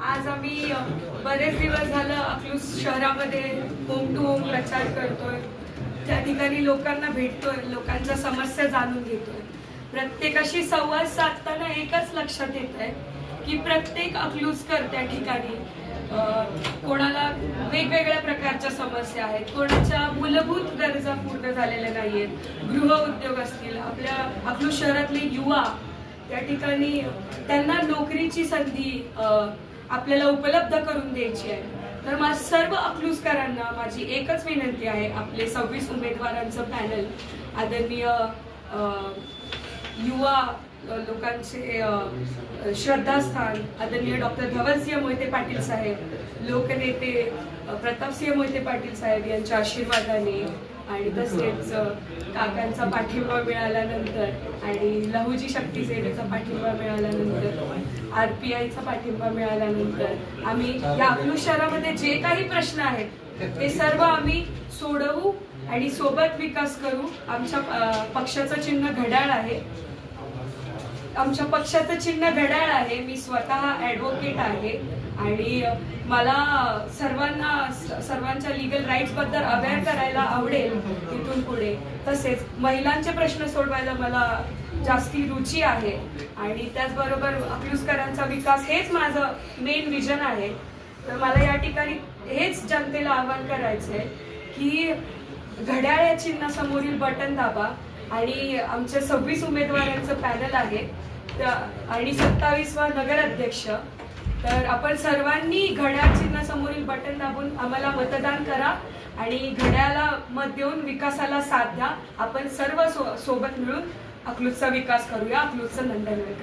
आज आम्ही बरेच दिवस झालं अकलूज शहरामध्ये होम टू होम प्रचार करतोय। त्या ठिकाणी लोकांना भेटतोय, लोकांच्या समस्या जाणून घेतोय। प्रत्येकाशी संवाद साधताना एकच लक्षात येत आहे की प्रत्येक अकलूजकर त्या ठिकाणी कोणाला वेगवेगळ्या प्रकारच्या समस्या आहेत, कोणाच्या मूलभूत गरजा पूर्ण झालेल्या नाहीयेत। गृह उद्योग असतील, आपल्या अकलूज शहरातले युवा त्या ठिकाणी त्यांना नोकरीची संधी आपल्याला उपलब्ध करून द्यायची आहे। तर माझ्या सर्व अकलूजकरांना माझी एकच विनंती आहे, आपले 26 उमेदवारांचं पॅनल आदरणीय युवा लोकांचे श्रद्धास्थान आदरणीय डॉक्टर धवलसिंह मोहिते पाटील साहेब, लोकनेते प्रतापसिंह मोहिते पाटील साहेब यांच्या आशीर्वादाने आणि तसेच काकांचा पाठिंबा मिळाल्यानंतर आणि लहुजी शक्ती सेनेचा पाठिंबा मिळाल्यानंतर RPIचा पाठिंबा मिळाल्यानंतर आम्ही या अकलूज शहरामध्ये जे काही प्रश्न आहेत ते सर्व आम्ही सोडवू आणि सोबत विकास करू। आमच्या पक्षाचं चिन्ह घड्याळ आहे, आमच्या पक्षाचं चिन्ह घड्याळ आहे। मी स्वतः ॲडव्होकेट आहे आणि मला सर्वांच्या लीगल राईट्स बद्दल अवेअर करायला आवडेल इथून पुढे। तसेच महिलांचे प्रश्न सोडवायला मला जास्ती रुची आहे आणि त्याचबरोबर अकलूजकरांचा विकास हेच माझं मेन विजन आहे। तर मला या ठिकाणी हेच जनतेला आवाहन करायचंय की घड्याळ या चिन्हासमोरील बटन दाबा आणि आमच्या 26 उमेदवारांचं पॅनल आहे आणि 27वा नगराध्यक्ष। तर आपण सर्वांनी घड्याळ चिन्हासमोरील बटन दाबून आम्हाला मतदान करा आणि घड्याळाला मत देऊन विकासाला साथ द्या। आपण सर्व सोबत मिळून अकलूजचा विकास करूया, अकलूजचं नंदनवन करूया।